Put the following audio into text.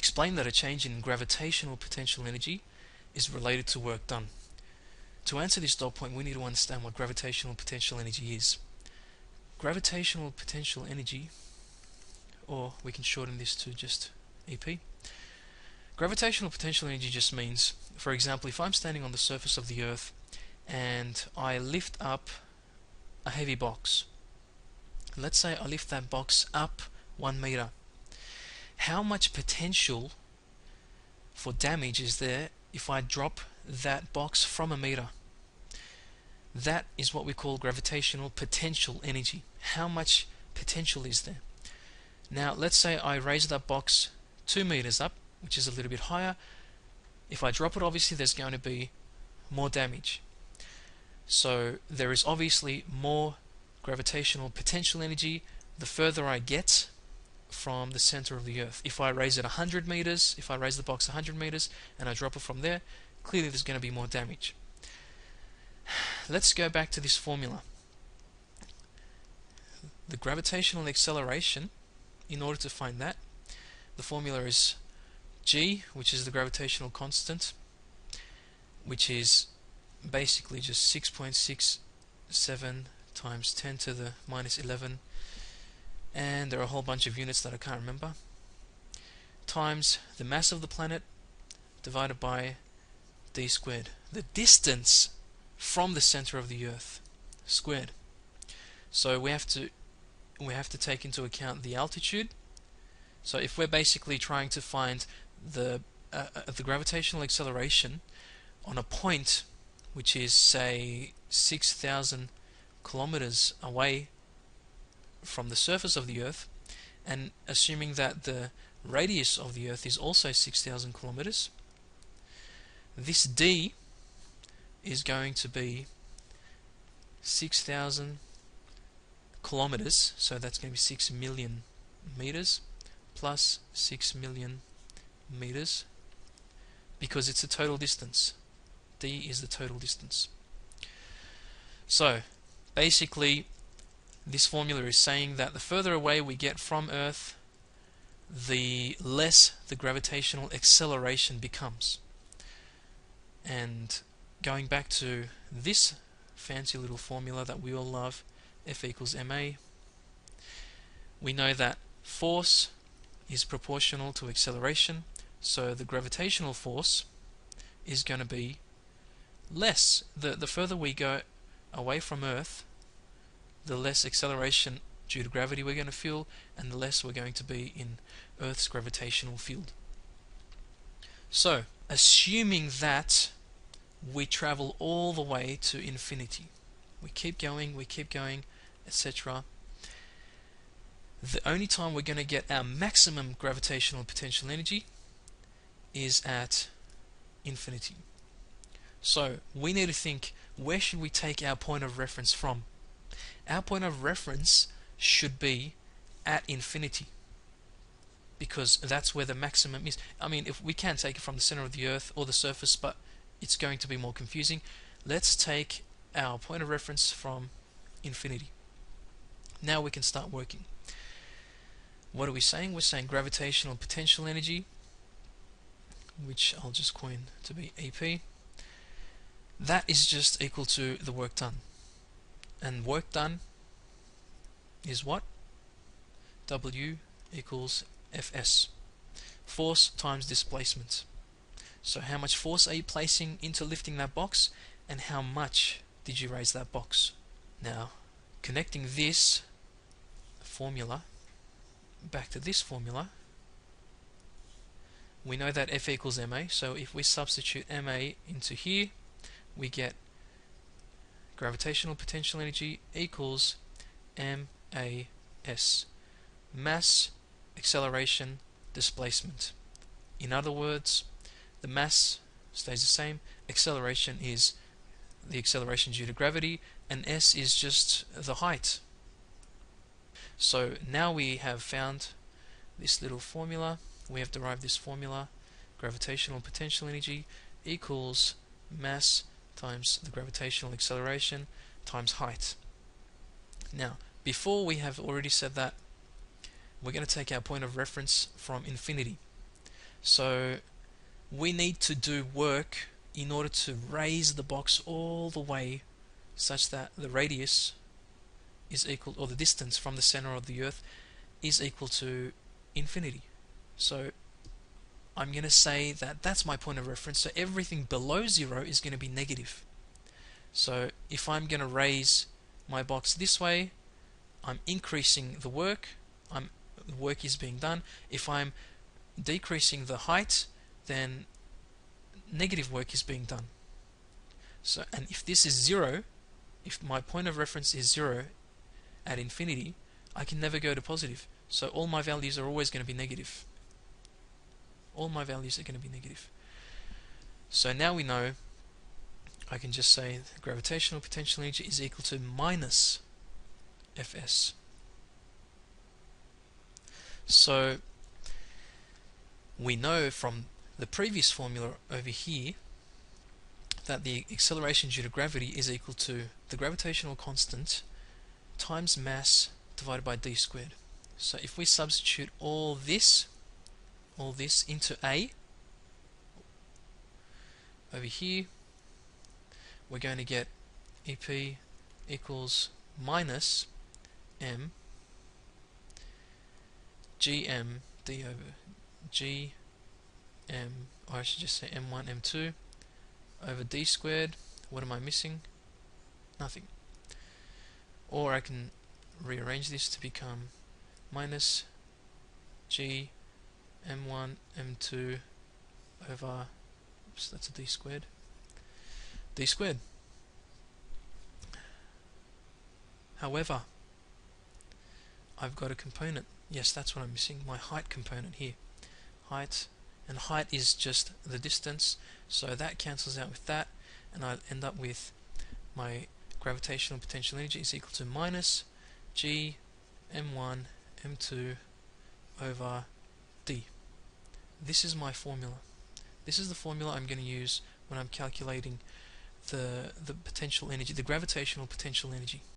explain that a change in gravitational potential energy is related to work done. To answer this dot point, we need to understand what gravitational potential energy is. Gravitational potential energy, or we can shorten this to just EP. Gravitational potential energy just means, for example, if I'm standing on the surface of the Earth and I lift up a heavy box, let's say I lift that box up 1 meter, how much potential for damage is there if I drop that box from a meter? That is what we call gravitational potential energy. How much potential is there? Now let's say I raise that box 2 meters up, which is a little bit higher. If I drop it, obviously there's going to be more damage. So there is obviously more gravitational potential energy the further I get from the center of the Earth. If I raise it 100 meters, if I raise the box 100 meters and I drop it from there, clearly there's going to be more damage. Let's go back to this formula. The gravitational acceleration, in order to find that, the formula is G, which is the gravitational constant, which is basically just 6.67 times 10 to the minus 11, and there are a whole bunch of units that I can't remember, times the mass of the planet divided by d squared, the distance from the center of the Earth squared. So we have to take into account the altitude. So if we're basically trying to find the gravitational acceleration on a point which is, say, 6,000 kilometers away from the surface of the Earth, and assuming that the radius of the Earth is also 6,000 kilometers, this d is going to be 6,000 kilometers, so that's going to be 6 million meters plus 6 million meters, because it's a total distance. D is the total distance. So basically this formula is saying that the further away we get from Earth, the less the gravitational acceleration becomes. And going back to this fancy little formula that we all love, F equals ma, we know that force is proportional to acceleration, so the gravitational force is going to be less. The further we go away from Earth, the less acceleration due to gravity we're going to feel, and the less we're going to be in Earth's gravitational field. So, assuming that we travel all the way to infinity, we keep going, etc. The only time we're going to get our maximum gravitational potential energy is at infinity. So we need to think, where should we take our point of reference from? Our point of reference should be at infinity, because that's where the maximum is. I mean, if we can take it from the center of the Earth or the surface, but it's going to be more confusing. Let's take our point of reference from infinity. Now we can start working. What are we saying? We're saying gravitational potential energy, which I'll just coin to be EP. That is just equal to the work done. And work done is what? W equals Fs. Force times displacement. So how much force are you placing into lifting that box, and how much did you raise that box? Now, connecting this formula back to this formula, we know that F equals ma, so if we substitute ma into here, we get gravitational potential energy equals MAS, mass, acceleration, displacement. In other words, the mass stays the same, acceleration is the acceleration due to gravity, and S is just the height. So now we have found this little formula, we have derived this formula, gravitational potential energy equals mass times the gravitational acceleration times height. Now, before we have already said that we're going to take our point of reference from infinity. So we need to do work in order to raise the box all the way such that the radius is equal, or the distance from the center of the Earth is equal to infinity. So I'm going to say that that's my point of reference. So everything below 0 is going to be negative. So if I'm going to raise my box this way, I'm increasing the work. The work is being done. If I'm decreasing the height, then negative work is being done. So, and if this is 0, if my point of reference is 0 at infinity, I can never go to positive. So all my values are always going to be negative. All my values are going to be negative. So now we know I can just say the gravitational potential energy is equal to minus Fs. So we know from the previous formula over here that the acceleration due to gravity is equal to the gravitational constant times mass divided by d squared. So if we substitute all this into A over here, we're going to get EP equals minus m gm d over gm, or I should just say m1 m2 over d squared. What am I missing? Nothing. Or I can rearrange this to become minus g m1 m2 over, oops, that's a d squared. However, I've got a component. Yes, that's what I'm missing, my height component here. Height, and height is just the distance, so that cancels out with that, and I end up with my gravitational potential energy is equal to minus g m1 m2 over d. This is my formula. This is the formula I'm going to use when I'm calculating the potential energy, the gravitational potential energy.